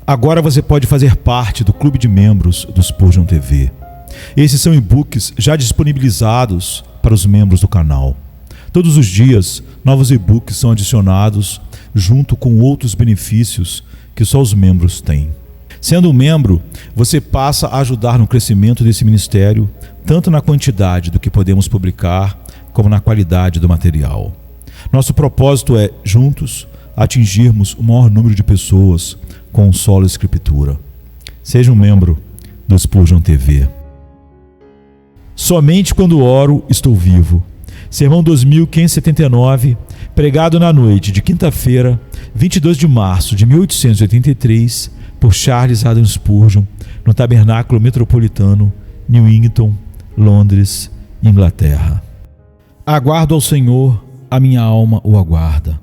Agora você pode fazer parte do clube de membros do Spurgeon TV. Esses são e-books já disponibilizados para os membros do canal. Todos os dias, novos e-books são adicionados junto com outros benefícios que só os membros têm. Sendo um membro, você passa a ajudar no crescimento desse ministério, tanto na quantidade do que podemos publicar, como na qualidade do material. Nosso propósito é, juntos, atingirmos o maior número de pessoas com solo escritura. Seja um membro do Spurgeon TV. Somente quando oro, estou vivo. Sermão 2579, pregado na noite de quinta-feira, 22 de março de 1883, por Charles Haddon Spurgeon, no Tabernáculo Metropolitano, Newington, Londres, Inglaterra. Aguardo ao Senhor, a minha alma o aguarda,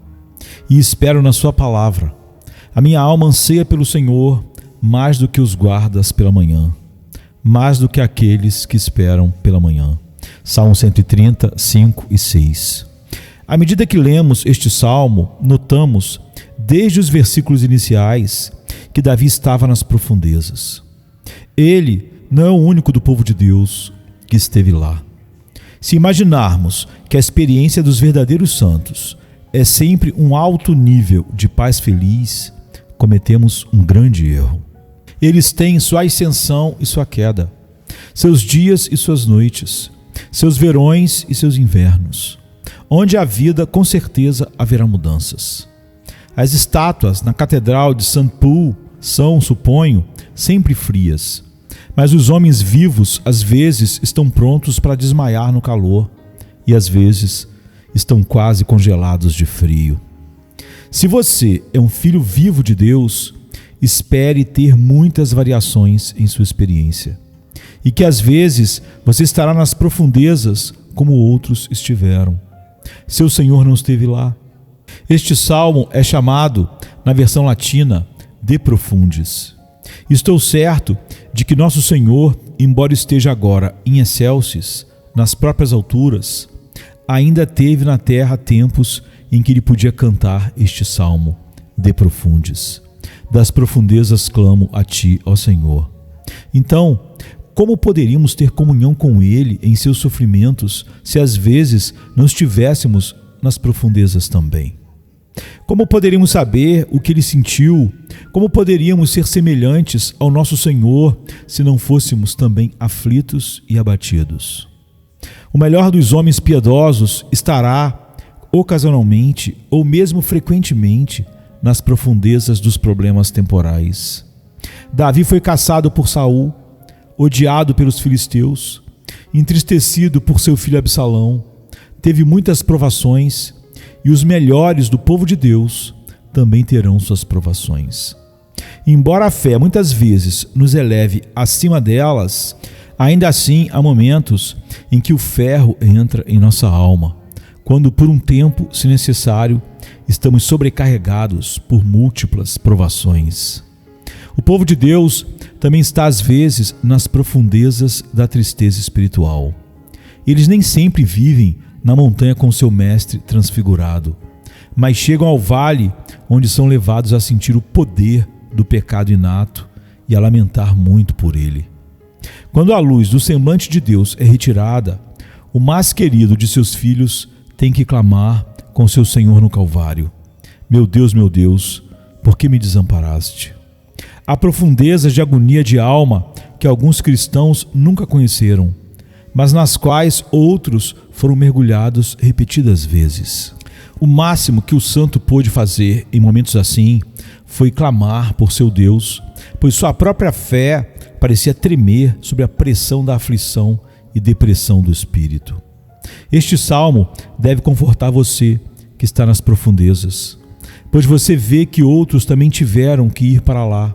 e espero na sua palavra. A minha alma anseia pelo Senhor mais do que os guardas pela manhã, mais do que aqueles que esperam pela manhã. Salmo 130, 5 e 6. À medida que lemos este salmo, notamos, desde os versículos iniciais, que Davi estava nas profundezas. Ele não é o único do povo de Deus que esteve lá. Se imaginarmos que a experiência dos verdadeiros santos é sempre um alto nível de paz feliz, cometemos um grande erro. Eles têm sua ascensão e sua queda, seus dias e suas noites, seus verões e seus invernos, onde a vida com certeza haverá mudanças. As estátuas na Catedral de St. Paul são, suponho, sempre frias, mas os homens vivos às vezes estão prontos para desmaiar no calor e às vezes estão quase congelados de frio. Se você é um filho vivo de Deus, espere ter muitas variações em sua experiência, e que às vezes você estará nas profundezas como outros estiveram. Seu Senhor não esteve lá. Este salmo é chamado, na versão latina, De Profundis. Estou certo de que nosso Senhor, embora esteja agora em excelsis, nas próprias alturas, ainda teve na terra tempos em que ele podia cantar este salmo, De Profundis. Das profundezas clamo a ti, ó Senhor. Então, como poderíamos ter comunhão com ele em seus sofrimentos se às vezes não estivéssemos nas profundezas também? Como poderíamos saber o que ele sentiu? Como poderíamos ser semelhantes ao nosso Senhor se não fôssemos também aflitos e abatidos? O melhor dos homens piedosos estará, ocasionalmente ou mesmo frequentemente, nas profundezas dos problemas temporais. Davi foi caçado por Saul, odiado pelos filisteus, entristecido por seu filho Absalão, teve muitas provações, e os melhores do povo de Deus também terão suas provações. Embora a fé muitas vezes nos eleve acima delas, ainda assim há momentos em que o ferro entra em nossa alma, quando por um tempo, se necessário, estamos sobrecarregados por múltiplas provações. O povo de Deus também está às vezes nas profundezas da tristeza espiritual. Eles nem sempre vivem na montanha com seu mestre transfigurado, mas chegam ao vale onde são levados a sentir o poder do pecado inato e a lamentar muito por ele. Quando a luz do semblante de Deus é retirada, o mais querido de seus filhos tem que clamar com seu Senhor no Calvário: meu Deus, por que me desamparaste? Há profundezas de agonia de alma que alguns cristãos nunca conheceram, mas nas quais outros foram mergulhados repetidas vezes. O máximo que o santo pôde fazer em momentos assim foi clamar por seu Deus, pois sua própria fé parecia tremer sob a pressão da aflição e depressão do espírito. Este salmo deve confortar você que está nas profundezas, pois você vê que outros também tiveram que ir para lá.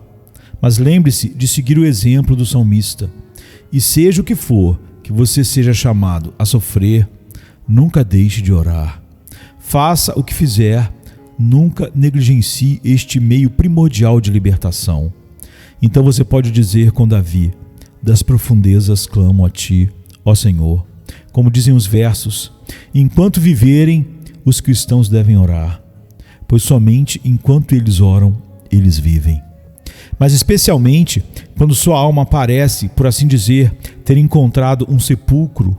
Mas lembre-se de seguir o exemplo do salmista, e seja o que for que você seja chamado a sofrer, nunca deixe de orar. Faça o que fizer, nunca negligencie este meio primordial de libertação. Então você pode dizer com Davi: das profundezas clamo a ti, ó Senhor. Como dizem os versos: enquanto viverem, os cristãos devem orar, pois somente enquanto eles oram, eles vivem. mas especialmente quando sua alma parece, por assim dizer, ter encontrado um sepulcro,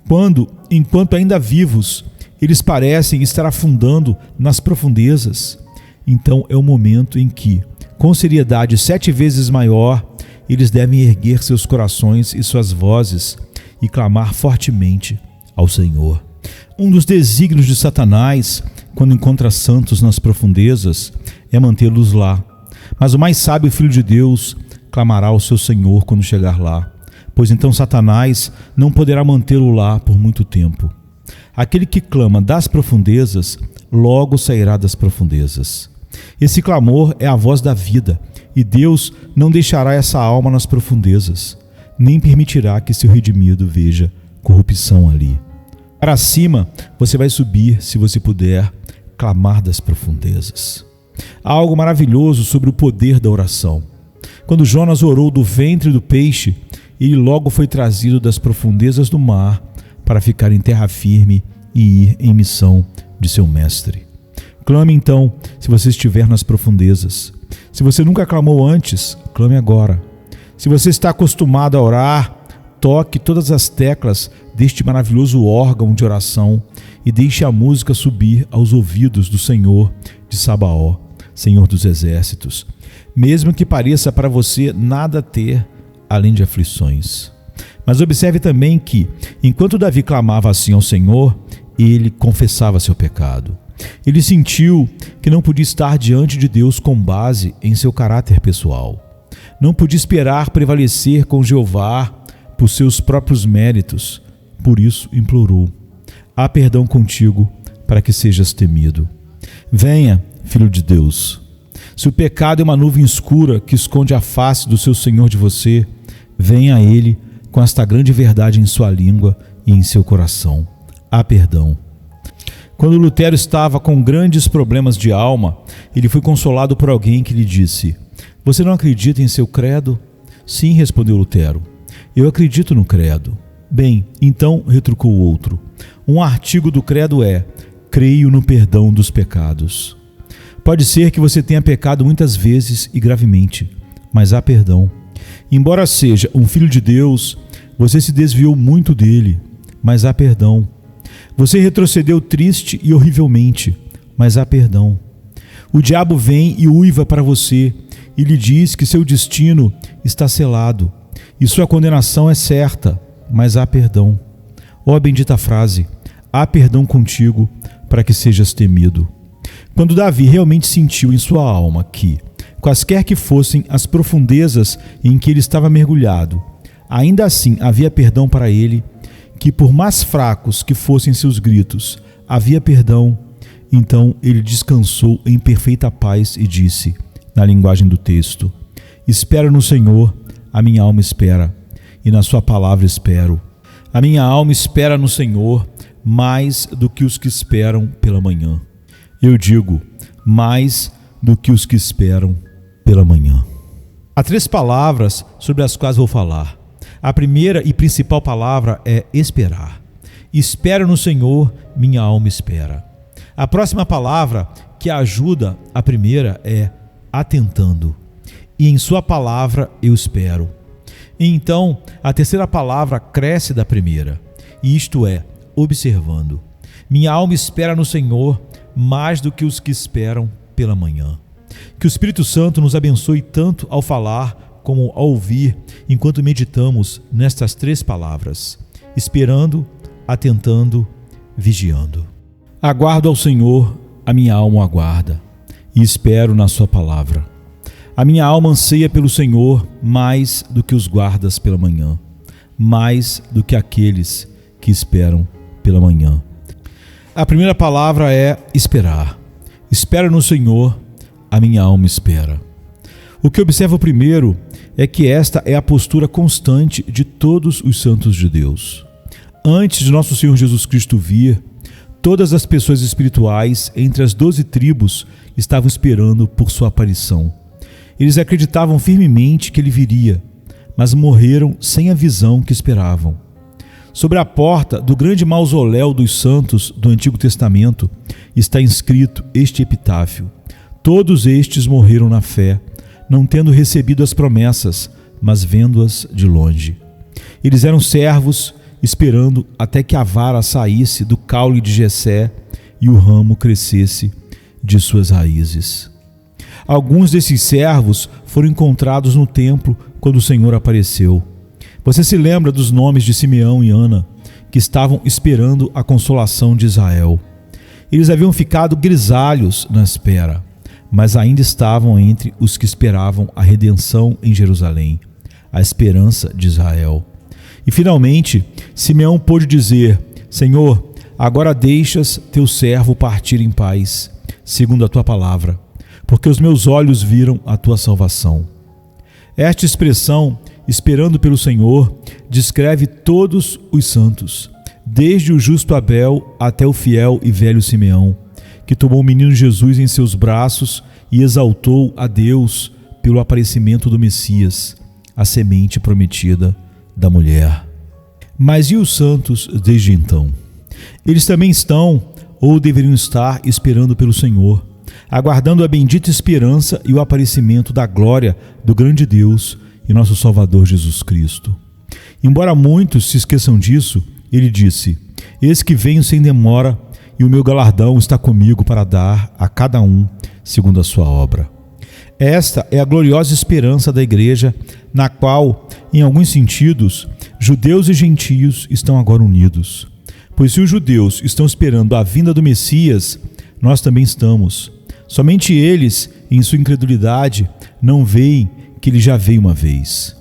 quando, enquanto ainda vivos, eles parecem estar afundando nas profundezas, então é o momento em que, com seriedade 7 vezes maior, eles devem erguer seus corações e suas vozes e clamar fortemente ao Senhor. Um dos desígnios de Satanás, quando encontra santos nas profundezas, é mantê-los lá. Mas o mais sábio Filho de Deus clamará ao seu Senhor quando chegar lá, pois então Satanás não poderá mantê-lo lá por muito tempo. Aquele que clama das profundezas, logo sairá das profundezas. Esse clamor é a voz da vida, e Deus não deixará essa alma nas profundezas, nem permitirá que seu redimido veja corrupção ali. Para cima você vai subir, se você puder, clamar das profundezas. Há algo maravilhoso sobre o poder da oração. Quando Jonas orou do ventre do peixe, ele logo foi trazido das profundezas do mar para ficar em terra firme e ir em missão de seu mestre. Clame então, se você estiver nas profundezas. Se você nunca clamou antes, clame agora. Se você está acostumado a orar, toque todas as teclas deste maravilhoso órgão de oração e deixe a música subir aos ouvidos do Senhor de Sabaó, Senhor dos Exércitos, mesmo que pareça para você nada ter além de aflições. Mas observe também que, enquanto Davi clamava assim ao Senhor, ele confessava seu pecado. Ele sentiu que não podia estar diante de Deus com base em seu caráter pessoal. Não podia esperar prevalecer com Jeová por seus próprios méritos. Por isso implorou: há perdão contigo para que sejas temido. Venha, Filho de Deus. Se o pecado é uma nuvem escura que esconde a face do seu Senhor de você, venha a Ele com esta grande verdade em sua língua e em seu coração: há perdão. Quando Lutero estava com grandes problemas de alma, ele foi consolado por alguém que lhe disse: você não acredita em seu credo? Sim, respondeu Lutero, eu acredito no credo. Bem, então, retrucou o outro, um artigo do credo é: creio no perdão dos pecados. Pode ser que você tenha pecado muitas vezes e gravemente, mas há perdão. Embora seja um filho de Deus, você se desviou muito dele, mas há perdão. Você retrocedeu triste e horrivelmente, mas há perdão. O diabo vem e uiva para você e lhe diz que seu destino está selado e sua condenação é certa, mas há perdão. Ó bendita frase: há perdão contigo para que sejas temido. Quando Davi realmente sentiu em sua alma que, quaisquer que fossem as profundezas em que ele estava mergulhado, ainda assim havia perdão para ele, que por mais fracos que fossem seus gritos, havia perdão, então ele descansou em perfeita paz e disse, na linguagem do texto: espero no Senhor, a minha alma espera, e na sua palavra espero. A minha alma espera no Senhor mais do que os que esperam pela manhã. Eu digo, mais do que os que esperam pela manhã. Há 3 palavras sobre as quais vou falar. A primeira e principal palavra é esperar. Espero no Senhor, minha alma espera. A próxima palavra que ajuda a primeira é atentando. E em sua palavra eu espero. E então a terceira palavra cresce da primeira. E isto é, observando. Minha alma espera no Senhor mais do que os que esperam pela manhã. Que o Espírito Santo nos abençoe tanto ao falar como ao ouvir, enquanto meditamos nestas 3 palavras: esperando, atentando, vigiando. Aguardo ao Senhor, a minha alma o aguarda, e espero na sua palavra. A minha alma anseia pelo Senhor mais do que os guardas pela manhã, mais do que aqueles que esperam pela manhã. A primeira palavra é esperar. Espero no Senhor, a minha alma espera. O que observo primeiro é que esta é a postura constante de todos os santos de Deus. Antes de nosso Senhor Jesus Cristo vir, todas as pessoas espirituais entre as 12 tribos estavam esperando por sua aparição. Eles acreditavam firmemente que ele viria, mas morreram sem a visão que esperavam. Sobre a porta do grande mausoléu dos santos do Antigo Testamento está inscrito este epitáfio: todos estes morreram na fé, não tendo recebido as promessas, mas vendo-as de longe. Eles eram servos, esperando até que a vara saísse do caule de Jessé e o ramo crescesse de suas raízes. Alguns desses servos foram encontrados no templo quando o Senhor apareceu. Você se lembra dos nomes de Simeão e Ana, que estavam esperando a consolação de Israel. Eles haviam ficado grisalhos na espera, mas ainda estavam entre os que esperavam a redenção em Jerusalém, a esperança de Israel. E finalmente, Simeão pôde dizer: Senhor, agora deixas teu servo partir em paz, segundo a tua palavra, porque os meus olhos viram a tua salvação. Esta expressão, esperando pelo Senhor, descreve todos os santos, desde o justo Abel até o fiel e velho Simeão, que tomou o menino Jesus em seus braços e exaltou a Deus pelo aparecimento do Messias, a semente prometida da mulher. Mas e os santos desde então? Eles também estão, ou deveriam estar, esperando pelo Senhor, aguardando a bendita esperança e o aparecimento da glória do grande Deus e nosso Salvador Jesus Cristo. Embora muitos se esqueçam disso, ele disse: Eis que venho sem demora, e o meu galardão está comigo para dar a cada um segundo a sua obra. Esta é a gloriosa esperança da igreja, na qual, em alguns sentidos, judeus e gentios estão agora unidos. Pois se os judeus estão esperando a vinda do Messias, nós também estamos. Somente eles, em sua incredulidade, não veem que ele já veio uma vez.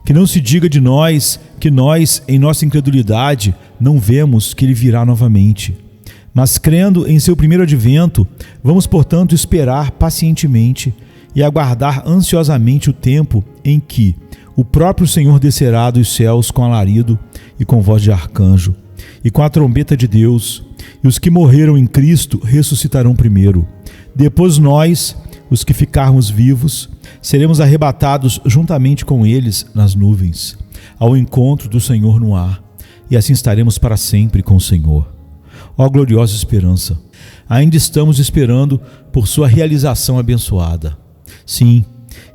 Que não se diga de nós que nós, em nossa incredulidade, não vemos que ele virá novamente. Mas crendo em seu primeiro advento, vamos, portanto, esperar pacientemente e aguardar ansiosamente o tempo em que o próprio Senhor descerá dos céus com alarido e com voz de arcanjo e com a trombeta de Deus, e os que morreram em Cristo ressuscitarão primeiro. Depois nós, os que ficarmos vivos, seremos arrebatados juntamente com eles nas nuvens, ao encontro do Senhor no ar, e assim estaremos para sempre com o Senhor. Ó gloriosa esperança! Ainda estamos esperando por sua realização abençoada. Sim,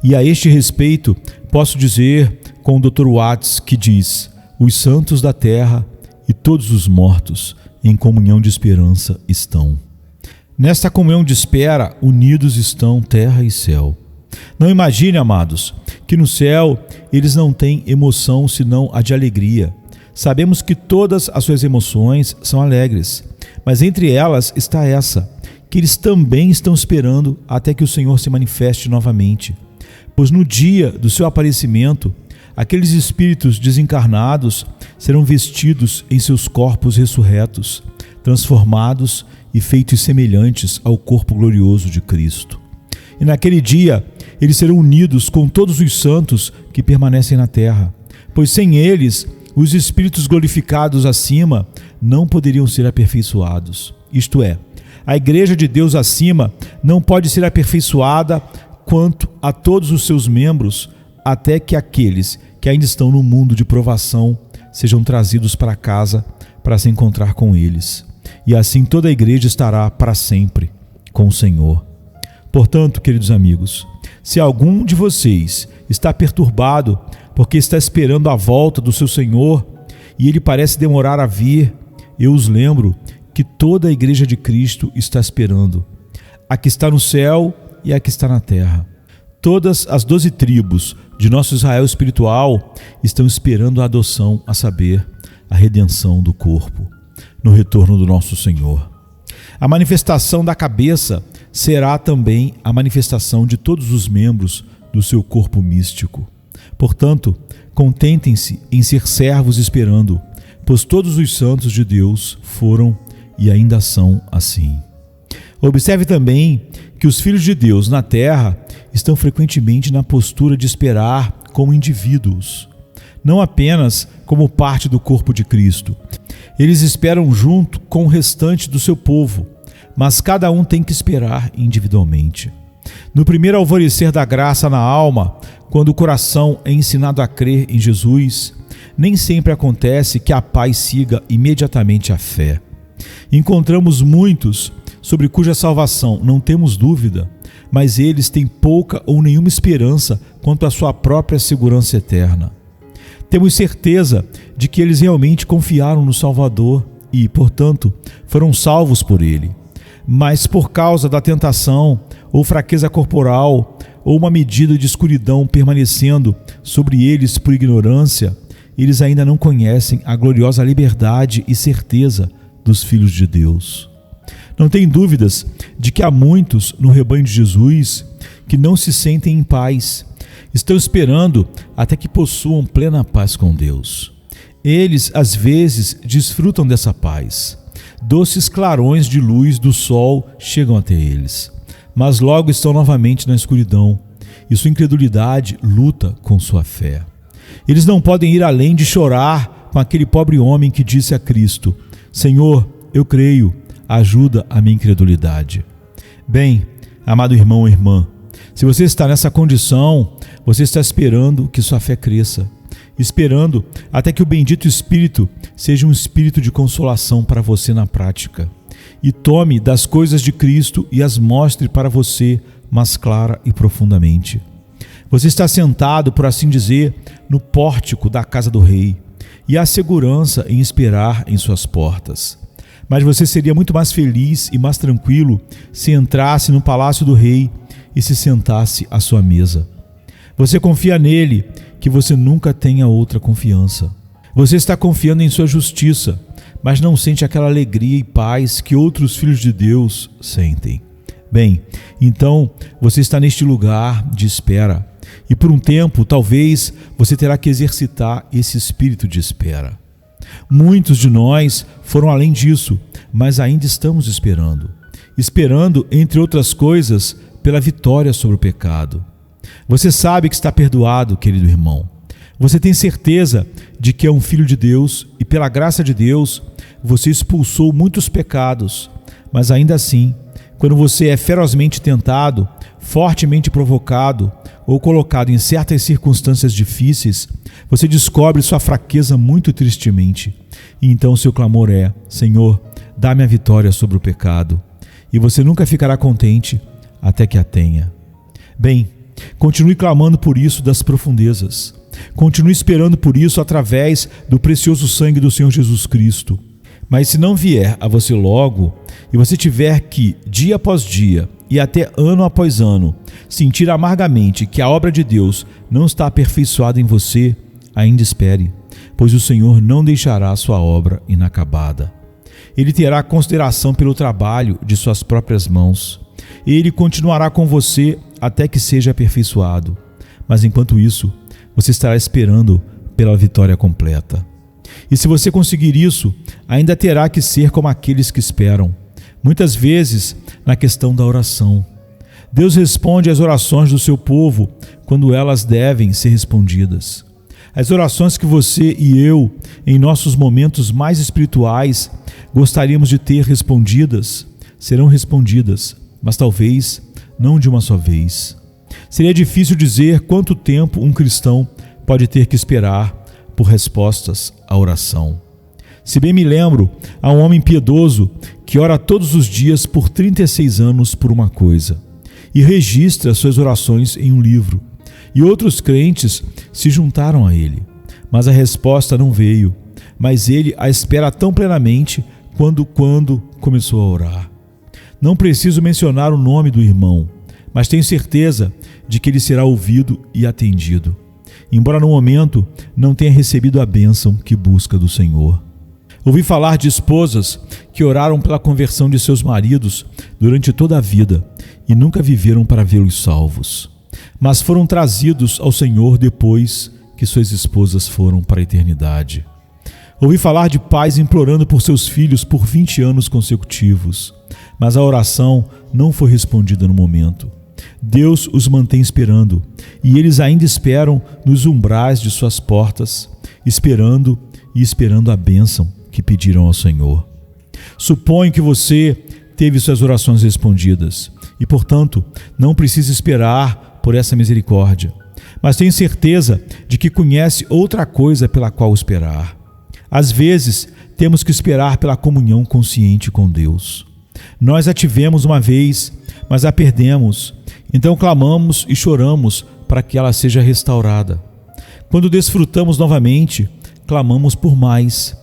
e a este respeito posso dizer com o Dr. Watts, que diz: os santos da terra e todos os mortos em comunhão de esperança estão. Nesta comunhão de espera, unidos estão terra e céu. Não imagine, amados, que no céu eles não têm emoção senão a de alegria. Sabemos que todas as suas emoções são alegres, mas entre elas está essa, que eles também estão esperando até que o Senhor se manifeste novamente. Pois no dia do seu aparecimento, aqueles espíritos desencarnados serão vestidos em seus corpos ressurretos, transformados e feitos semelhantes ao corpo glorioso de Cristo. E naquele dia, eles serão unidos com todos os santos que permanecem na terra, pois sem eles, os espíritos glorificados acima não poderiam ser aperfeiçoados. Isto é, a igreja de Deus acima não pode ser aperfeiçoada quanto a todos os seus membros, até que aqueles que ainda estão no mundo de provação sejam trazidos para casa para se encontrar com eles. E assim toda a igreja estará para sempre com o Senhor. Portanto, queridos amigos, se algum de vocês está perturbado porque está esperando a volta do seu Senhor e ele parece demorar a vir, eu os lembro que toda a igreja de Cristo está esperando, a que está no céu e a que está na terra. Todas as 12 tribos de nosso Israel espiritual estão esperando a adoção, a saber, a redenção do corpo, no retorno do nosso Senhor. A manifestação da cabeça será também a manifestação de todos os membros do seu corpo místico. Portanto, contentem-se em ser servos esperando, pois todos os santos de Deus foram e ainda são assim. Observe também que os filhos de Deus na terra estão frequentemente na postura de esperar como indivíduos, não apenas como parte do corpo de Cristo. Eles esperam junto com o restante do seu povo, mas cada um tem que esperar individualmente. No primeiro alvorecer da graça na alma, quando o coração é ensinado a crer em Jesus, nem sempre acontece que a paz siga imediatamente a fé. Encontramos muitos sobre cuja salvação não temos dúvida, mas eles têm pouca ou nenhuma esperança quanto à sua própria segurança eterna. Temos certeza de que eles realmente confiaram no Salvador e, portanto, foram salvos por Ele. Mas por causa da tentação, ou fraqueza corporal, ou uma medida de escuridão permanecendo sobre eles por ignorância, eles ainda não conhecem a gloriosa liberdade e certeza dos filhos de Deus. Não tem dúvidas de que há muitos no rebanho de Jesus que não se sentem em paz, estão esperando até que possuam plena paz com Deus. Eles, às vezes, desfrutam dessa paz. Doces clarões de luz do sol chegam até eles, mas logo estão novamente na escuridão, e sua incredulidade luta com sua fé. Eles não podem ir além de chorar com aquele pobre homem que disse a Cristo: Senhor, eu creio, ajuda a minha incredulidade. Bem, amado irmão ou irmã, se você está nessa condição, você está esperando que sua fé cresça, esperando até que o bendito Espírito seja um espírito de consolação para você na prática, e tome das coisas de Cristo e as mostre para você mais clara e profundamente. Você está sentado, por assim dizer, no pórtico da casa do rei, e há segurança em esperar em suas portas. Mas você seria muito mais feliz e mais tranquilo se entrasse no palácio do rei e se sentasse à sua mesa. Você confia nele, que você nunca tenha outra confiança. Você está confiando em sua justiça, mas não sente aquela alegria e paz que outros filhos de Deus sentem. Bem, então você está neste lugar de espera, e por um tempo talvez você terá que exercitar esse espírito de espera. Muitos de nós foram além disso, mas ainda estamos esperando, entre outras coisas, pela vitória sobre o pecado. Você sabe que está perdoado, querido irmão. Você tem certeza de que é um filho de Deus e, pela graça de Deus, você expulsou muitos pecados, mas ainda assim, quando você é ferozmente tentado, fortemente provocado ou colocado em certas circunstâncias difíceis, você descobre sua fraqueza muito tristemente. E então seu clamor é: Senhor, dá-me a vitória sobre o pecado. E você nunca ficará contente até que a tenha. Bem, continue clamando por isso das profundezas. Continue esperando por isso através do precioso sangue do Senhor Jesus Cristo. Mas se não vier a você logo, e você tiver que, dia após dia e até ano após ano, sentir amargamente que a obra de Deus não está aperfeiçoada em você, ainda espere, pois o Senhor não deixará a sua obra inacabada. Ele terá consideração pelo trabalho de suas próprias mãos. Ele continuará com você até que seja aperfeiçoado. Mas enquanto isso, você estará esperando pela vitória completa. E se você conseguir isso, ainda terá que ser como aqueles que esperam. Muitas vezes, na questão da oração. Deus responde às orações do seu povo quando elas devem ser respondidas. As orações que você e eu, em nossos momentos mais espirituais, gostaríamos de ter respondidas, serão respondidas, mas talvez não de uma só vez. Seria difícil dizer quanto tempo um cristão pode ter que esperar por respostas à oração. Se bem me lembro, há um homem piedoso que ora todos os dias por 36 anos por uma coisa e registra suas orações em um livro. E outros crentes se juntaram a ele, mas a resposta não veio, mas ele a espera tão plenamente quando começou a orar. Não preciso mencionar o nome do irmão, mas tenho certeza de que ele será ouvido e atendido, embora no momento não tenha recebido a bênção que busca do Senhor. Ouvi falar de esposas que oraram pela conversão de seus maridos durante toda a vida e nunca viveram para vê-los salvos, mas foram trazidos ao Senhor depois que suas esposas foram para a eternidade. Ouvi falar de pais implorando por seus filhos por 20 anos consecutivos, mas a oração não foi respondida no momento. Deus os mantém esperando, e eles ainda esperam nos umbrais de suas portas, esperando a bênção que pediram ao Senhor. Suponho que você teve suas orações respondidas e, portanto, não precisa esperar por essa misericórdia, mas tenho certeza de que conhece outra coisa pela qual esperar. Às vezes, temos que esperar pela comunhão consciente com Deus. Nós a tivemos uma vez, mas a perdemos. Então clamamos e choramos para que ela seja restaurada. Quando desfrutamos novamente, clamamos por mais.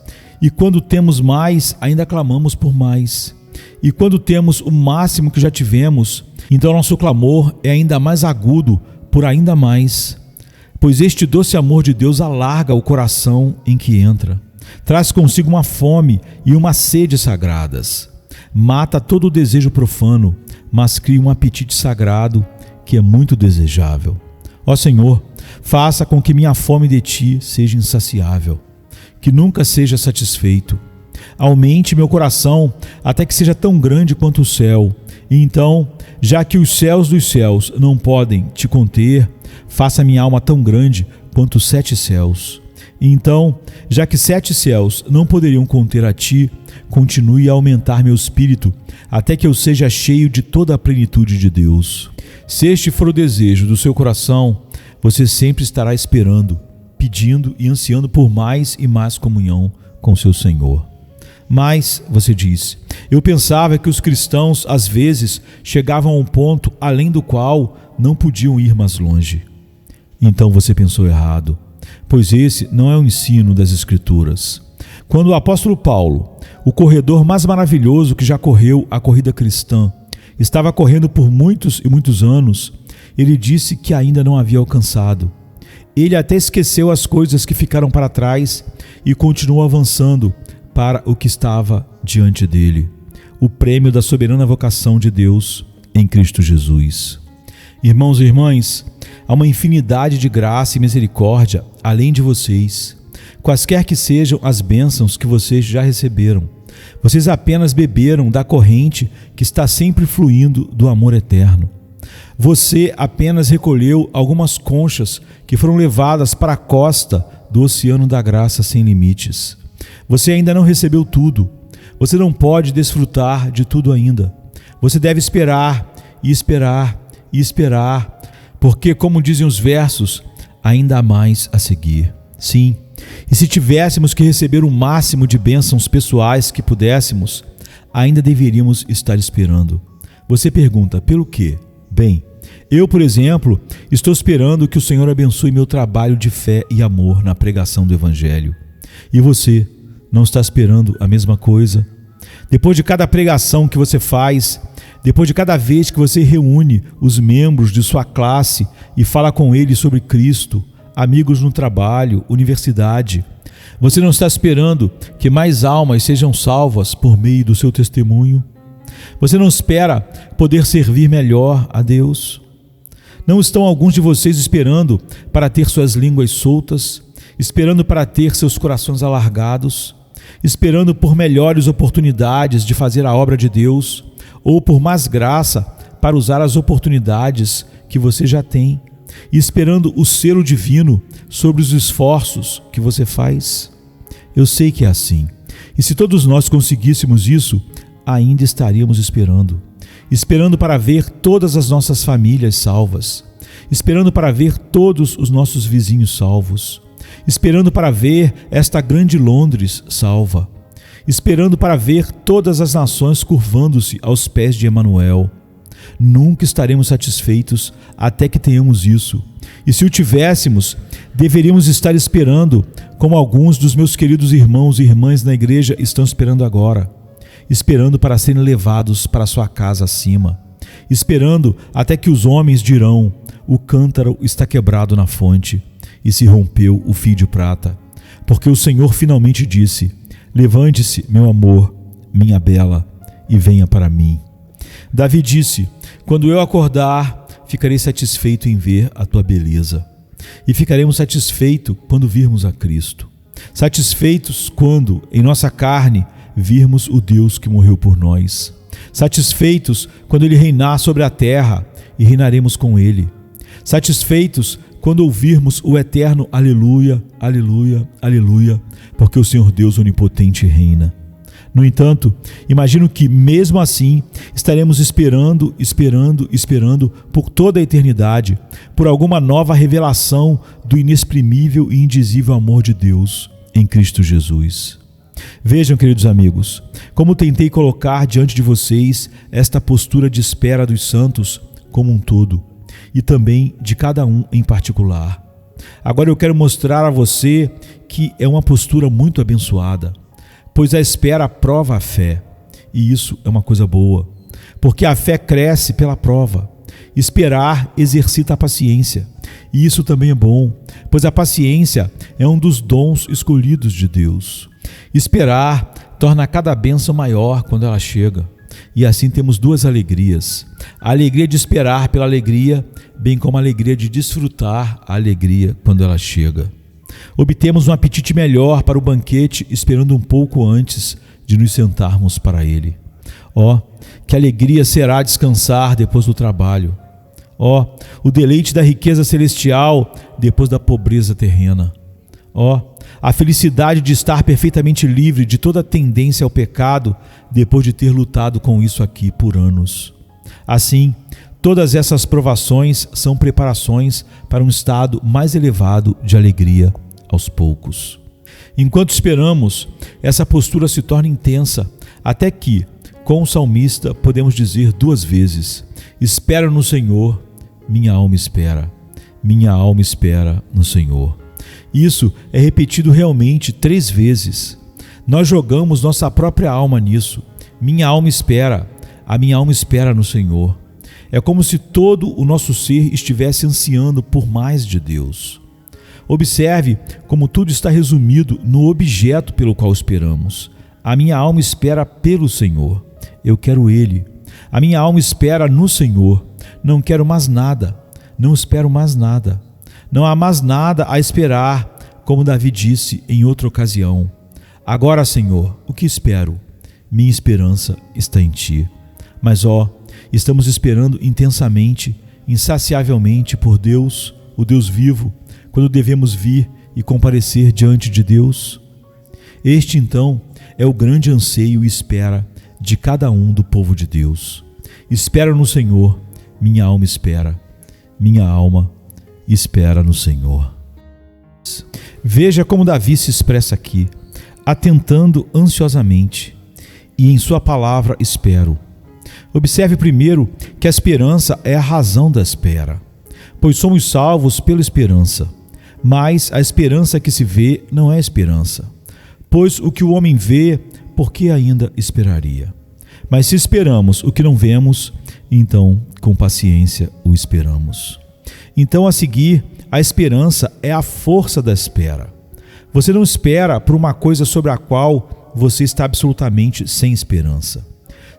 E quando temos mais, ainda clamamos por mais. E quando temos o máximo que já tivemos, então nosso clamor é ainda mais agudo por ainda mais. Pois este doce amor de Deus alarga o coração em que entra. Traz consigo uma fome e uma sede sagradas. Mata todo o desejo profano, mas cria um apetite sagrado que é muito desejável. Ó Senhor, faça com que minha fome de Ti seja insaciável, que nunca seja satisfeito. Aumente meu coração até que seja tão grande quanto o céu. E então, já que os céus dos céus não podem Te conter, faça minha alma tão grande quanto os 7 céus. E então, já que 7 céus não poderiam conter a Ti, continue a aumentar meu espírito até que eu seja cheio de toda a plenitude de Deus. Se este for o desejo do seu coração, você sempre estará esperando, pedindo e ansiando por mais e mais comunhão com seu Senhor. Mas, você diz, eu pensava que os cristãos às vezes chegavam a um ponto além do qual não podiam ir mais longe. Então você pensou errado, pois esse não é o ensino das Escrituras. Quando o apóstolo Paulo, o corredor mais maravilhoso que já correu a corrida cristã, estava correndo por muitos e muitos anos, ele disse que ainda não havia alcançado. Ele até esqueceu as coisas que ficaram para trás e continuou avançando para o que estava diante dele, o prêmio da soberana vocação de Deus em Cristo Jesus. Irmãos e irmãs, há uma infinidade de graça e misericórdia além de vocês, quaisquer que sejam as bênçãos que vocês já receberam. Vocês apenas beberam da corrente que está sempre fluindo do amor eterno. Você apenas recolheu algumas conchas que foram levadas para a costa do oceano da graça sem limites. Você ainda não recebeu tudo. Você não pode desfrutar de tudo ainda. Você deve esperar e esperar e esperar, porque, como dizem os versos, ainda há mais a seguir. Sim, e se tivéssemos que receber o máximo de bênçãos pessoais que pudéssemos, ainda deveríamos estar esperando. Você pergunta, pelo quê? Bem, eu, por exemplo, estou esperando que o Senhor abençoe meu trabalho de fé e amor na pregação do Evangelho. E você, não está esperando a mesma coisa? Depois de cada pregação que você faz, depois de cada vez que você reúne os membros de sua classe e fala com eles sobre Cristo, amigos no trabalho, universidade, você não está esperando que mais almas sejam salvas por meio do seu testemunho? Você não espera poder servir melhor a Deus? Não estão alguns de vocês esperando para ter suas línguas soltas, esperando para ter seus corações alargados, esperando por melhores oportunidades de fazer a obra de Deus, ou por mais graça para usar as oportunidades que você já tem, e esperando o selo divino sobre os esforços que você faz? Eu sei que é assim, e se todos nós conseguíssemos isso, ainda estaríamos esperando para ver todas as nossas famílias salvas, esperando para ver todos os nossos vizinhos salvos, esperando para ver esta grande Londres salva, esperando para ver todas as nações curvando-se aos pés de Emanuel. Nunca estaremos satisfeitos até que tenhamos isso. E se o tivéssemos, deveríamos estar esperando, como alguns dos meus queridos irmãos e irmãs na igreja estão esperando agora, esperando para serem levados para sua casa acima, esperando até que os homens dirão: o cântaro está quebrado na fonte e se rompeu o fio de prata, porque o Senhor finalmente disse: levante-se, meu amor, minha bela, e venha para mim. Davi disse: quando eu acordar, ficarei satisfeito em ver a tua beleza. E ficaremos satisfeitos quando virmos a Cristo. Satisfeitos quando, em nossa carne, virmos o Deus que morreu por nós. Satisfeitos quando Ele reinar sobre a terra e reinaremos com Ele. Satisfeitos quando ouvirmos o eterno aleluia, aleluia, aleluia, porque o Senhor Deus onipotente reina. No entanto, imagino que, mesmo assim, estaremos esperando por toda a eternidade, por alguma nova revelação do inexprimível e indizível amor de Deus em Cristo Jesus. Vejam, queridos amigos, como tentei colocar diante de vocês esta postura de espera dos santos como um todo e também de cada um em particular. Agora eu quero mostrar a você que é uma postura muito abençoada, pois a espera prova a fé, e isso é uma coisa boa, porque a fé cresce pela prova. Esperar exercita a paciência, e isso também é bom, pois a paciência é um dos dons escolhidos de Deus. Esperar torna cada bênção maior quando ela chega, e assim temos duas alegrias: a alegria de esperar pela alegria, bem como a alegria de desfrutar a alegria quando ela chega. Obtemos um apetite melhor para o banquete esperando um pouco antes de nos sentarmos para ele. Que alegria será descansar depois do trabalho. O deleite da riqueza celestial depois da pobreza terrena. A felicidade de estar perfeitamente livre de toda tendência ao pecado depois de ter lutado com isso aqui por anos. Assim, todas essas provações são preparações para um estado mais elevado de alegria aos poucos. Enquanto esperamos, essa postura se torna intensa, até que, com o salmista, podemos dizer duas vezes: espera no Senhor, minha alma espera. Minha alma espera no Senhor. Isso é repetido realmente 3 vezes. Nós jogamos nossa própria alma nisso. Minha alma espera, a minha alma espera no Senhor. É como se todo o nosso ser estivesse ansiando por mais de Deus. Observe como tudo está resumido no objeto pelo qual esperamos. A minha alma espera pelo Senhor. Eu quero Ele. A minha alma espera no Senhor. Não quero mais nada. Não espero mais nada. Não há mais nada a esperar, como Davi disse em outra ocasião. Agora, Senhor, o que espero? Minha esperança está em Ti. Mas, estamos esperando intensamente, insaciavelmente por Deus, o Deus vivo, quando devemos vir e comparecer diante de Deus? Este, então, é o grande anseio e espera de cada um do povo de Deus. Espero no Senhor, minha alma espera. Minha alma espera no Senhor. Veja como Davi se expressa aqui, atentando ansiosamente, e em sua palavra espero. Observe primeiro que a esperança é a razão da espera, pois somos salvos pela esperança. Mas a esperança que se vê não é esperança, pois o que o homem vê, por que ainda esperaria? Mas se esperamos o que não vemos, então com paciência o esperamos. Então, a seguir, a esperança é a força da espera. Você não espera por uma coisa sobre a qual você está absolutamente sem esperança.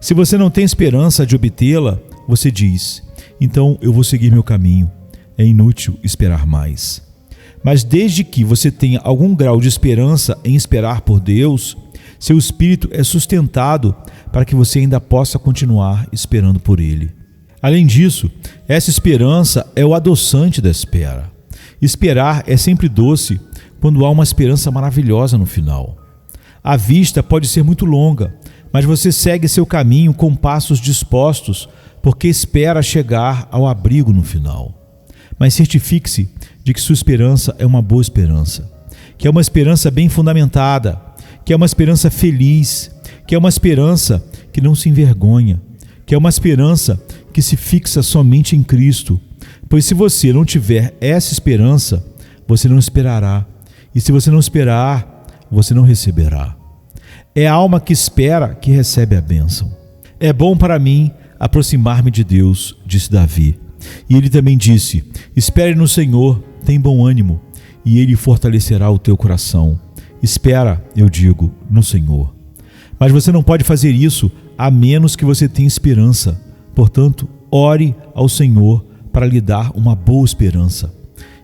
Se você não tem esperança de obtê-la, você diz: então eu vou seguir meu caminho, é inútil esperar mais. Mas desde que você tenha algum grau de esperança em esperar por Deus, seu espírito é sustentado para que você ainda possa continuar esperando por Ele. Além disso, essa esperança é o adoçante da espera. Esperar é sempre doce quando há uma esperança maravilhosa no final. A vista pode ser muito longa, mas você segue seu caminho com passos dispostos, porque espera chegar ao abrigo no final. Mas certifique-se de que sua esperança é uma boa esperança, que é uma esperança bem fundamentada, que é uma esperança feliz, que é uma esperança que não se envergonha, que é uma esperança que se fixa somente em Cristo. Pois se você não tiver essa esperança, você não esperará, e se você não esperar, você não receberá. É a alma que espera que recebe a bênção. É bom para mim aproximar-me de Deus, disse Davi. E ele também disse: espere no Senhor, tem bom ânimo, e Ele fortalecerá o teu coração. Espera, eu digo, no Senhor. Mas você não pode fazer isso a menos que você tenha esperança. Portanto, ore ao Senhor para lhe dar uma boa esperança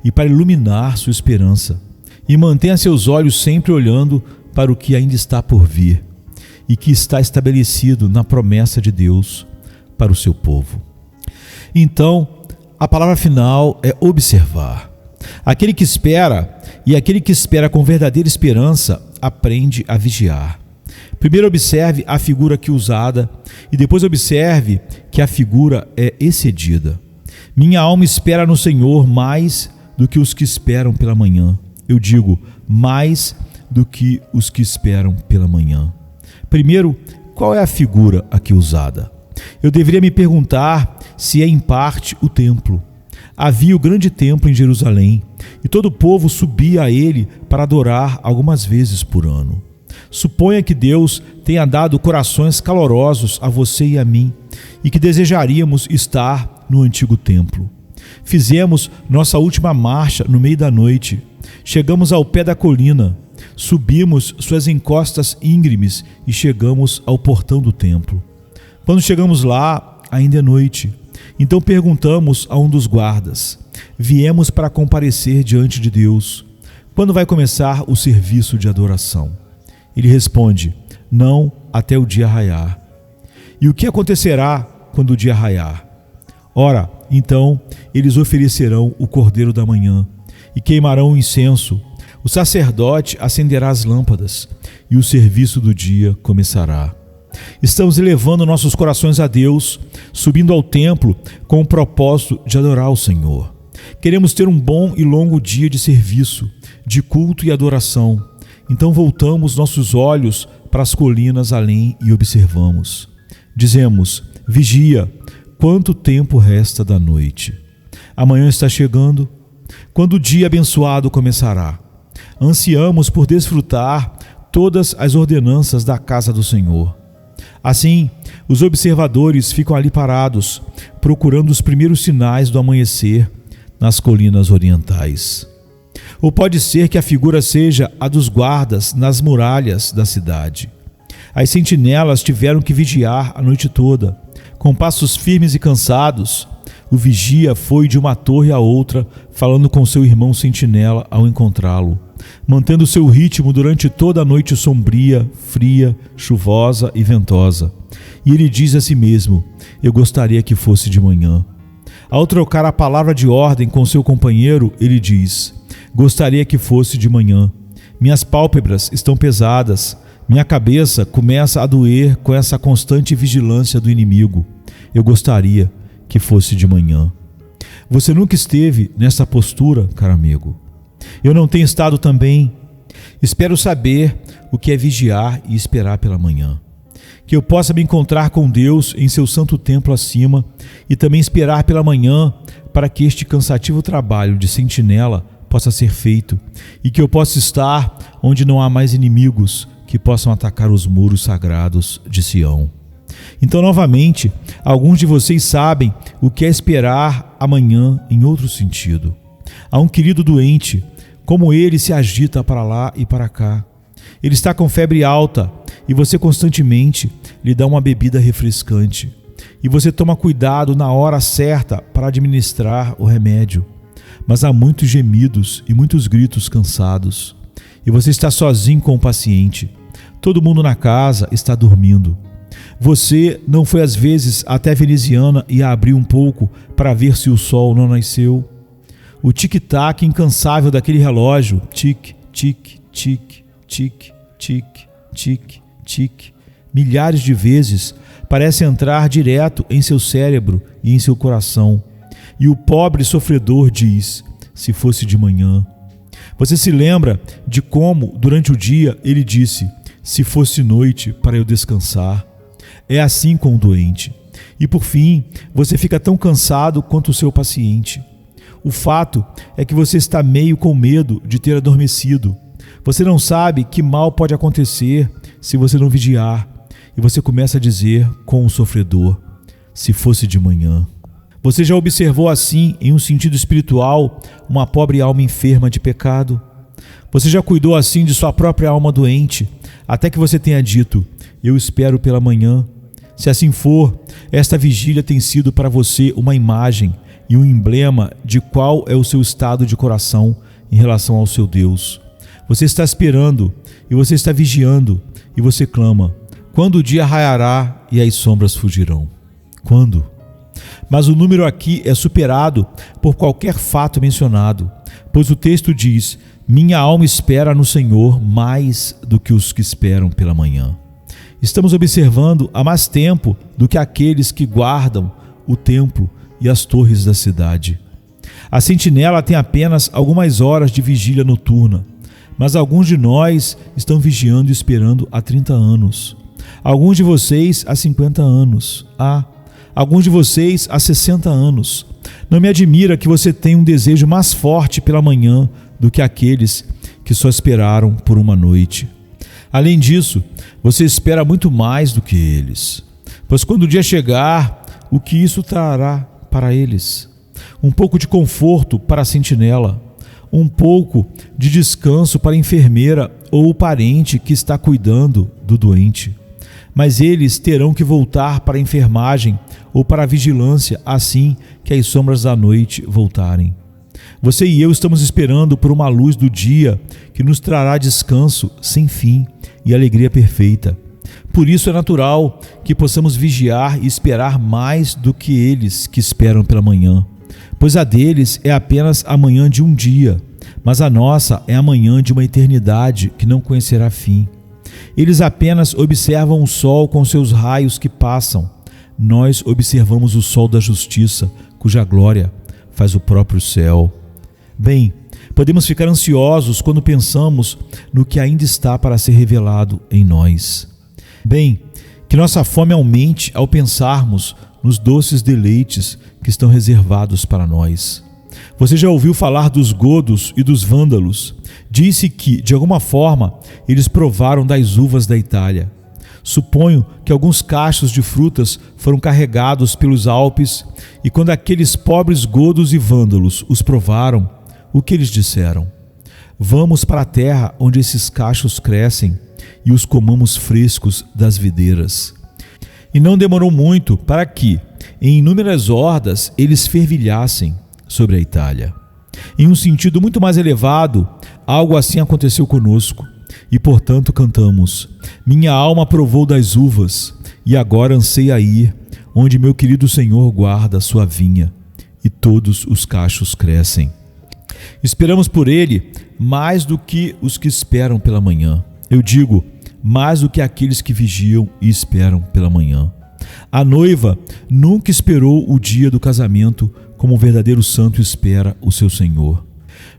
e para iluminar sua esperança. E mantenha seus olhos sempre olhando para o que ainda está por vir e que está estabelecido na promessa de Deus para o seu povo. Então, a palavra final é observar. Aquele que espera, e aquele que espera com verdadeira esperança, aprende a vigiar. Primeiro observe a figura aqui usada e depois observe que a figura é excedida. Minha alma espera no Senhor mais do que os que esperam pela manhã. Eu digo, mais do que os que esperam pela manhã. Primeiro, qual é a figura aqui usada? Eu deveria me perguntar se é em parte o templo. Havia o grande templo em Jerusalém, e todo o povo subia a ele para adorar algumas vezes por ano. Suponha que Deus tenha dado corações calorosos a você e a mim, e que desejaríamos estar no antigo templo. Fizemos nossa última marcha no meio da noite. Chegamos ao pé da colina, subimos suas encostas íngremes e chegamos ao portão do templo. Quando chegamos lá, ainda é noite. Então perguntamos a um dos guardas: viemos para comparecer diante de Deus. Quando vai começar o serviço de adoração? Ele responde: não, até o dia raiar. E o que acontecerá quando o dia raiar? Ora, então eles oferecerão o cordeiro da manhã e queimarão o incenso. O sacerdote acenderá as lâmpadas e o serviço do dia começará. Estamos elevando nossos corações a Deus, subindo ao templo com o propósito de adorar o Senhor. Queremos ter um bom e longo dia de serviço, de culto e adoração. Então voltamos nossos olhos para as colinas além e observamos. Dizemos: vigia, quanto tempo resta da noite? Amanhã está chegando. Quando o dia abençoado começará? Ansiamos por desfrutar todas as ordenanças da casa do Senhor. Assim, os observadores ficam ali parados, procurando os primeiros sinais do amanhecer nas colinas orientais. Ou pode ser que a figura seja a dos guardas nas muralhas da cidade. As sentinelas tiveram que vigiar a noite toda, com passos firmes e cansados. O vigia foi de uma torre a outra, falando com seu irmão sentinela ao encontrá-lo, mantendo seu ritmo durante toda a noite sombria, fria, chuvosa e ventosa. E ele diz a si mesmo: eu gostaria que fosse de manhã. Ao trocar a palavra de ordem com seu companheiro, ele diz: gostaria que fosse de manhã. Minhas pálpebras estão pesadas, minha cabeça começa a doer com essa constante vigilância do inimigo. Eu gostaria que fosse de manhã. Você nunca esteve nessa postura, caro amigo? Eu não tenho estado também. Espero saber o que é vigiar e esperar pela manhã. Que eu possa me encontrar com Deus em seu santo templo acima e também esperar pela manhã para que este cansativo trabalho de sentinela possa ser feito e que eu possa estar onde não há mais inimigos que possam atacar os muros sagrados de Sião. Então, novamente, alguns de vocês sabem o que é esperar amanhã em outro sentido. Há um querido doente, como ele se agita para lá e para cá. Ele está com febre alta e você constantemente lhe dá uma bebida refrescante. E você toma cuidado na hora certa para administrar o remédio. Mas há muitos gemidos e muitos gritos cansados. E você está sozinho com o paciente. Todo mundo na casa está dormindo. Você não foi às vezes até a veneziana e a abrir um pouco para ver se o sol não nasceu? O tic-tac incansável daquele relógio, tic, tic, tic, tic, tic, tic, tic, milhares de vezes, parece entrar direto em seu cérebro e em seu coração. E o pobre sofredor diz: se fosse de manhã. Você se lembra de como, durante o dia, ele disse: se fosse noite para eu descansar. É assim com o doente. E por fim, você fica tão cansado quanto o seu paciente. O fato é que você está meio com medo de ter adormecido. Você não sabe que mal pode acontecer se você não vigiar. E você começa a dizer com o sofredor: se fosse de manhã. Você já observou assim, em um sentido espiritual, uma pobre alma enferma de pecado? Você já cuidou assim de sua própria alma doente, até que você tenha dito: eu espero pela manhã? Se assim for, esta vigília tem sido para você uma imagem e um emblema de qual é o seu estado de coração em relação ao seu Deus. Você está esperando e você está vigiando e você clama: quando o dia raiará e as sombras fugirão? Quando? Mas o número aqui é superado por qualquer fato mencionado, pois o texto diz: minha alma espera no Senhor mais do que os que esperam pela manhã. Estamos observando há mais tempo do que aqueles que guardam o templo e as torres da cidade. A sentinela tem apenas algumas horas de vigília noturna, mas alguns de nós estão vigiando e esperando há 30 anos. alguns de vocês há 50 anos, alguns de vocês há 60 anos. Não me admira que você tenha um desejo mais forte pela manhã do que aqueles que só esperaram por uma noite. Além disso, você espera muito mais do que eles, pois quando o dia chegar, o que isso trará para eles? Um pouco de conforto para a sentinela, um pouco de descanso para a enfermeira ou o parente que está cuidando do doente. Mas eles terão que voltar para a enfermagem ou para a vigilância assim que as sombras da noite voltarem. Você e eu estamos esperando por uma luz do dia que nos trará descanso sem fim e alegria perfeita. Por isso é natural que possamos vigiar e esperar mais do que eles que esperam pela manhã, pois a deles é apenas a manhã de um dia, mas a nossa é a manhã de uma eternidade que não conhecerá fim. Eles apenas observam o sol com seus raios que passam. Nós observamos o sol da justiça, cuja glória faz o próprio céu. Bem, podemos ficar ansiosos quando pensamos no que ainda está para ser revelado em nós. Bem, que nossa fome aumente ao pensarmos nos doces deleites que estão reservados para nós. Você já ouviu falar dos godos e dos vândalos? Disse que, de alguma forma, eles provaram das uvas da Itália. Suponho que alguns cachos de frutas foram carregados pelos Alpes e quando aqueles pobres godos e vândalos os provaram, o que eles disseram? Vamos para a terra onde esses cachos crescem e os comamos frescos das videiras. E não demorou muito para que, em inúmeras hordas, eles fervilhassem sobre a Itália. Em um sentido muito mais elevado, algo assim aconteceu conosco. E portanto cantamos: minha alma provou das uvas, e agora anseia ir, onde meu querido Senhor guarda a sua vinha, e todos os cachos crescem. Esperamos por ele mais do que os que esperam pela manhã. Eu digo, mais do que aqueles que vigiam e esperam pela manhã. A noiva nunca esperou o dia do casamento como o verdadeiro santo espera o seu Senhor.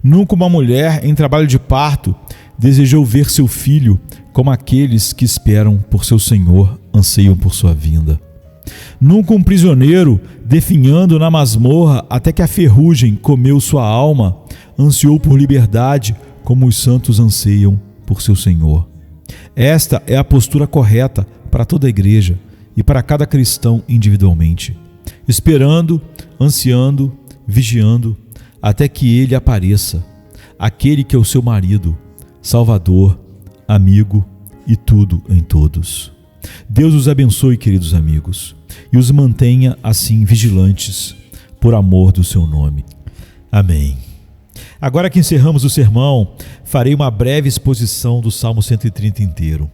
Nunca uma mulher em trabalho de parto desejou ver seu filho como aqueles que esperam por seu Senhor anseiam por sua vinda. Nunca um prisioneiro, definhando na masmorra até que a ferrugem comeu sua alma, ansiou por liberdade como os santos anseiam por seu Senhor. Esta é a postura correta para toda a igreja e para cada cristão individualmente, esperando, ansiando, vigiando, até que ele apareça, aquele que é o seu marido, Salvador, amigo e tudo em todos. Deus os abençoe, queridos amigos, e os mantenha assim vigilantes, por amor do seu nome. Amém. Agora que encerramos o sermão, farei uma breve exposição do Salmo 130 inteiro.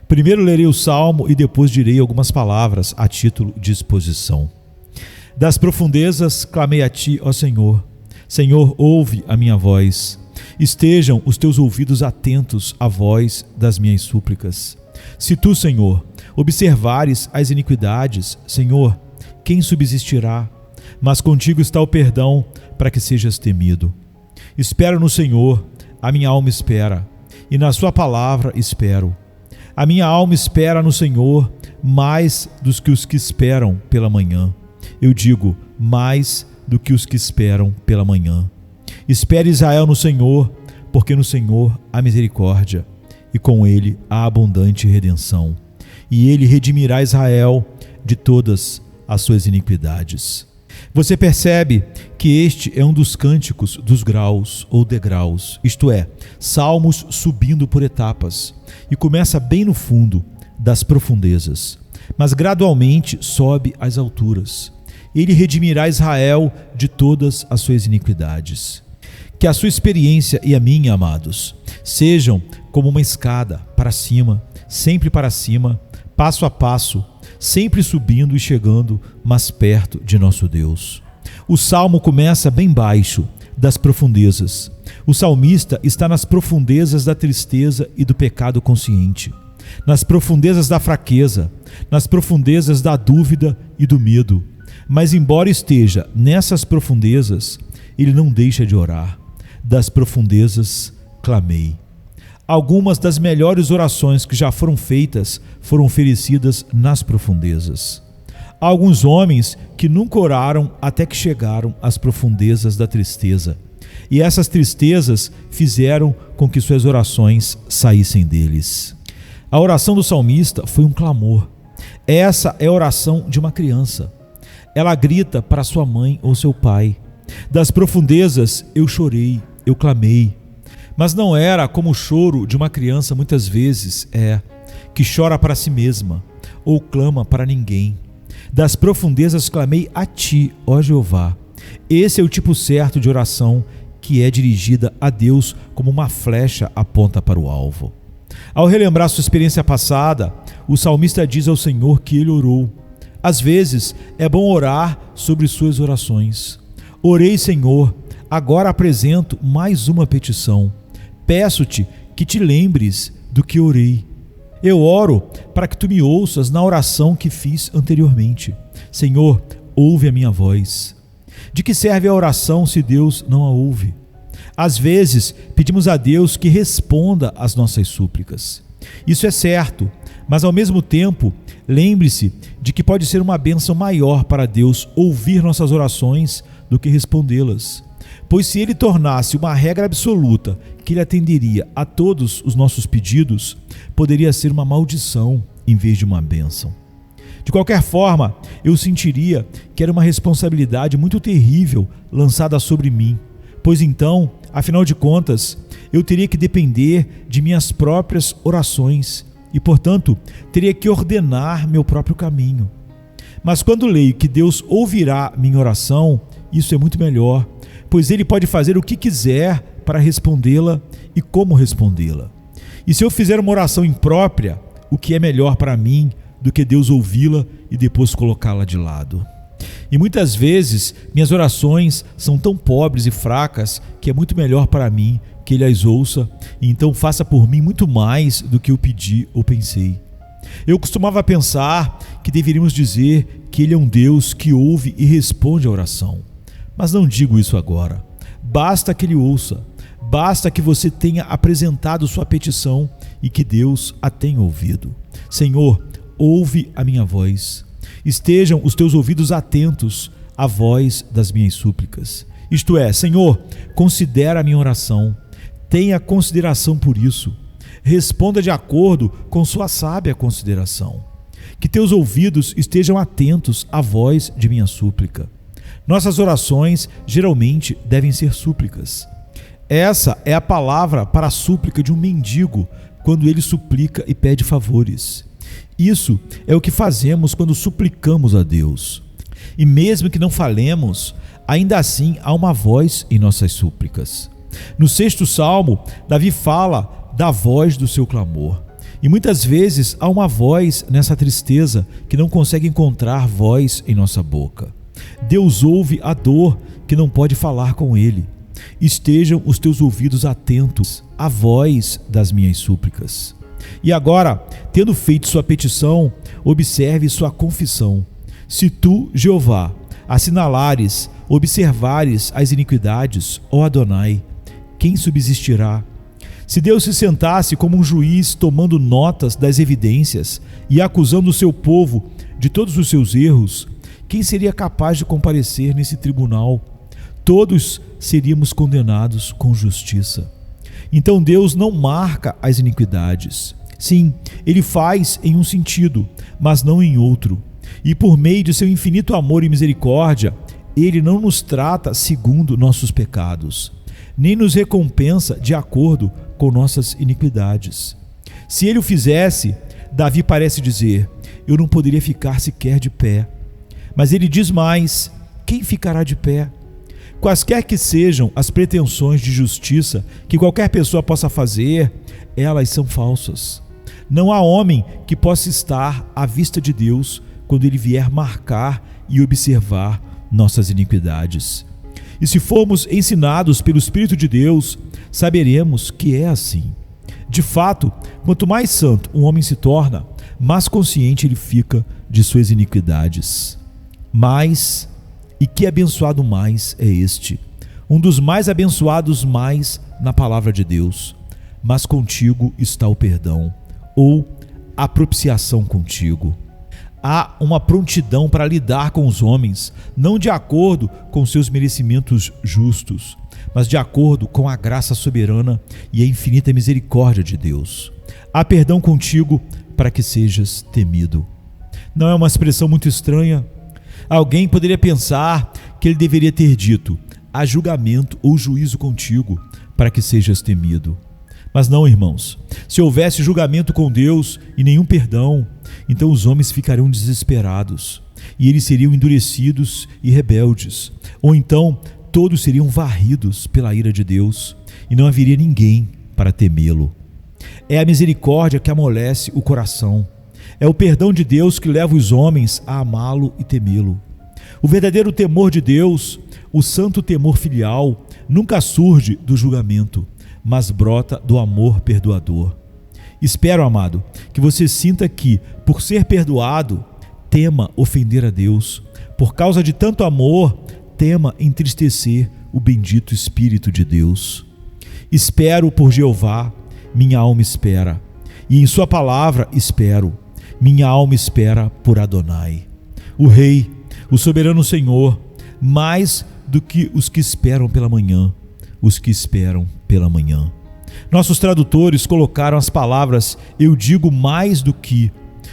Primeiro lerei o Salmo e depois direi algumas palavras a título de exposição. Das profundezas clamei a ti, ó Senhor. Senhor, ouve a minha voz. Estejam os teus ouvidos atentos à voz das minhas súplicas. Se tu, Senhor, observares as iniquidades, Senhor, quem subsistirá? Mas contigo está o perdão para que sejas temido. Espero no Senhor, a minha alma espera, e na sua palavra espero. A minha alma espera no Senhor mais do que os que esperam pela manhã. Eu digo, mais do que os que esperam pela manhã. Espere Israel no Senhor, porque no Senhor há misericórdia, e com ele há abundante redenção. E ele redimirá Israel de todas as suas iniquidades. Você percebe que este é um dos cânticos dos graus ou degraus, isto é, salmos subindo por etapas, e começa bem no fundo das profundezas, mas gradualmente sobe às alturas. Ele redimirá Israel de todas as suas iniquidades. Que a sua experiência e a minha, amados, sejam como uma escada para cima, sempre para cima, passo a passo, sempre subindo e chegando mais perto de nosso Deus. O salmo começa bem baixo, das profundezas. O salmista está nas profundezas da tristeza e do pecado consciente, nas profundezas da fraqueza, nas profundezas da dúvida e do medo. Mas embora esteja nessas profundezas, ele não deixa de orar. Das profundezas clamei. Algumas das melhores orações que já foram feitas foram oferecidas nas profundezas. Há alguns homens que nunca oraram até que chegaram às profundezas da tristeza, e essas tristezas fizeram com que suas orações saíssem deles. A oração do salmista foi um clamor. Essa é a oração de uma criança. Ela grita para sua mãe ou seu pai: das profundezas eu chorei, eu clamei. Mas não era como o choro de uma criança muitas vezes que chora para si mesma ou clama para ninguém. Das profundezas clamei a ti, ó Jeová. Esse é o tipo certo de oração que é dirigida a Deus como uma flecha aponta para o alvo. Ao relembrar sua experiência passada, o salmista diz ao Senhor que ele orou. Às vezes é bom orar sobre suas orações. Orei, Senhor, agora apresento mais uma petição. Peço-te que te lembres do que orei. Eu oro para que tu me ouças na oração que fiz anteriormente. Senhor, ouve a minha voz. De que serve a oração se Deus não a ouve? Às vezes, pedimos a Deus que responda às nossas súplicas. Isso é certo, mas ao mesmo tempo, lembre-se de que pode ser uma bênção maior para Deus ouvir nossas orações do que respondê-las. Pois se Ele tornasse uma regra absoluta que Ele atenderia a todos os nossos pedidos, poderia ser uma maldição em vez de uma bênção. De qualquer forma, eu sentiria que era uma responsabilidade muito terrível lançada sobre mim, pois então, afinal de contas, eu teria que depender de minhas próprias orações e, portanto, teria que ordenar meu próprio caminho. Mas quando leio que Deus ouvirá minha oração, isso é muito melhor, pois Ele pode fazer o que quiser para respondê-la e como respondê-la. E se eu fizer uma oração imprópria, o que é melhor para mim do que Deus ouvi-la e depois colocá-la de lado? E muitas vezes minhas orações são tão pobres e fracas que é muito melhor para mim que Ele as ouça e então faça por mim muito mais do que eu pedi ou pensei. Eu costumava pensar que deveríamos dizer que Ele é um Deus que ouve e responde à oração. Mas não digo isso agora. Basta que Ele ouça. Basta que você tenha apresentado sua petição e que Deus a tenha ouvido. Senhor, ouve a minha voz. Estejam os teus ouvidos atentos à voz das minhas súplicas. Isto é, Senhor, considera a minha oração. Tenha consideração por isso. Responda de acordo com sua sábia consideração. Que teus ouvidos estejam atentos à voz de minha súplica. Nossas orações geralmente devem ser súplicas. Essa é a palavra para a súplica de um mendigo quando ele suplica e pede favores. Isso é o que fazemos quando suplicamos a Deus. E mesmo que não falemos, ainda assim há uma voz em nossas súplicas. No 6º Salmo, Davi fala da voz do seu clamor. E muitas vezes há uma voz nessa tristeza que não consegue encontrar voz em nossa boca. Deus ouve a dor que não pode falar com Ele. Estejam os teus ouvidos atentos à voz das minhas súplicas. E agora, tendo feito sua petição, observe sua confissão. Se tu, Jeová, assinalares, observares as iniquidades, ó Adonai, quem subsistirá? Se Deus se sentasse como um juiz tomando notas das evidências e acusando o seu povo de todos os seus erros, quem seria capaz de comparecer nesse tribunal? Todos seríamos condenados com justiça. Então Deus não marca as iniquidades. Sim, Ele faz em um sentido, mas não em outro. E por meio de seu infinito amor e misericórdia, Ele não nos trata segundo nossos pecados, nem nos recompensa de acordo com nossas iniquidades. Se Ele o fizesse, Davi parece dizer: eu não poderia ficar sequer de pé. Mas ele diz mais: quem ficará de pé? Quaisquer que sejam as pretensões de justiça que qualquer pessoa possa fazer, elas são falsas. Não há homem que possa estar à vista de Deus quando Ele vier marcar e observar nossas iniquidades. E se formos ensinados pelo Espírito de Deus, saberemos que é assim. De fato, quanto mais santo um homem se torna, mais consciente ele fica de suas iniquidades. Mas, e que abençoado mais é este, um dos mais abençoados mais na palavra de Deus. mas contigo está o perdão, ou a propiciação contigo. Há uma prontidão para lidar com os homens, não de acordo com seus merecimentos justos, mas de acordo com a graça soberana e a infinita misericórdia de Deus. Há perdão contigo para que sejas temido. Não é uma expressão muito estranha? Alguém poderia pensar que ele deveria ter dito: há julgamento ou juízo contigo para que sejas temido. Mas não, irmãos. Se houvesse julgamento com Deus e nenhum perdão, então os homens ficariam desesperados e eles seriam endurecidos e rebeldes. Ou então todos seriam varridos pela ira de Deus e não haveria ninguém para temê-lo. É a misericórdia que amolece o coração. É o perdão de Deus que leva os homens a amá-lo e temê-lo. O verdadeiro temor de Deus, o santo temor filial, nunca surge do julgamento, mas brota do amor perdoador. Espero, amado, que você sinta que, por ser perdoado, tema ofender a Deus. Por causa de tanto amor, tema entristecer o bendito Espírito de Deus. Espero por Jeová, minha alma espera, e em sua palavra espero. Minha alma espera por Adonai, o Rei, o soberano Senhor, mais do que os que esperam pela manhã, os que esperam pela manhã. Nossos tradutores colocaram as palavras "eu digo mais do que",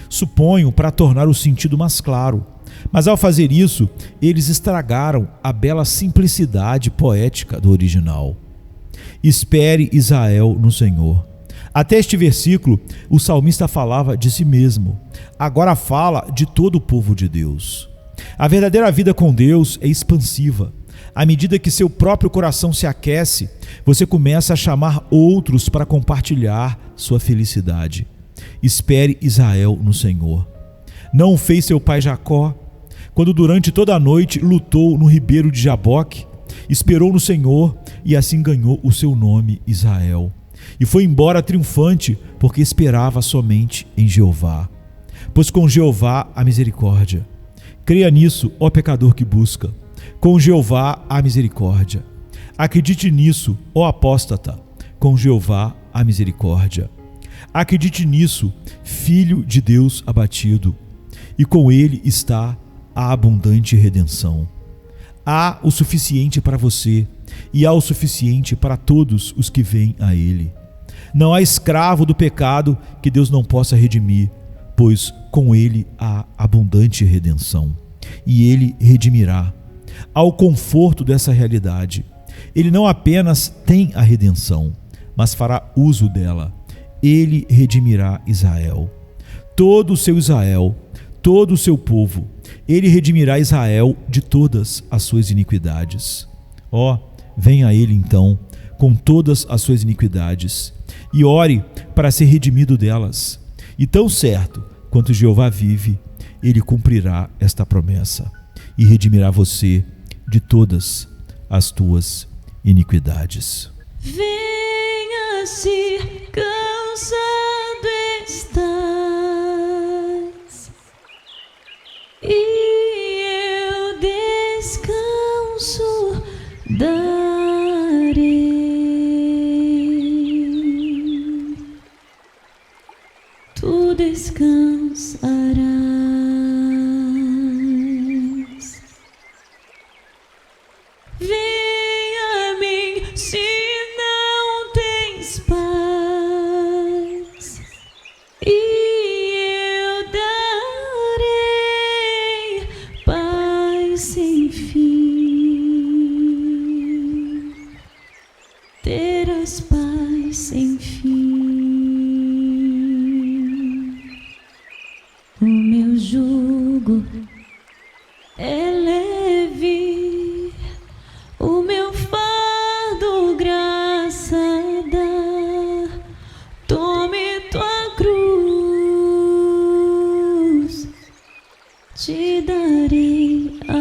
suponho, para tornar o sentido mais claro. Mas ao fazer isso, eles estragaram a bela simplicidade poética do original. Espere Israel no Senhor. Até este versículo, o salmista falava de si mesmo. Agora fala de todo o povo de Deus. A verdadeira vida com Deus é expansiva. À medida que seu próprio coração se aquece, você começa a chamar outros para compartilhar sua felicidade. Espere Israel no Senhor. Não o fez seu pai Jacó, quando durante toda a noite lutou no ribeiro de Jaboque, esperou no Senhor e assim ganhou o seu nome Israel. E foi embora triunfante, porque esperava somente em Jeová. Pois com Jeová há misericórdia. Creia nisso, ó pecador que busca. Com Jeová há misericórdia. Acredite nisso, ó apóstata. Com Jeová há misericórdia. Acredite nisso, filho de Deus abatido. E com ele está a abundante redenção. Há o suficiente para você e há o suficiente para todos os que vêm a ele. Não há escravo do pecado que Deus não possa redimir, pois com ele há abundante redenção, e ele redimirá. Há o conforto dessa realidade. Ele não apenas tem a redenção, mas fará uso dela. Ele redimirá Israel, todo o seu Israel, todo o seu povo. Ele redimirá Israel de todas as suas iniquidades. Venha a ele então, com todas as suas iniquidades, e ore para ser redimido delas. E tão certo quanto Jeová vive, ele cumprirá esta promessa e redimirá você de todas as tuas iniquidades. Venha, se cansado estás, e eu descanso darei. Tu descansarás. Venha a mim se não tens paz, e eu darei paz sem fim. Terás paz sem fim. O meu jugo é leve, o meu fardo graça dá. Tome tua cruz, te darei a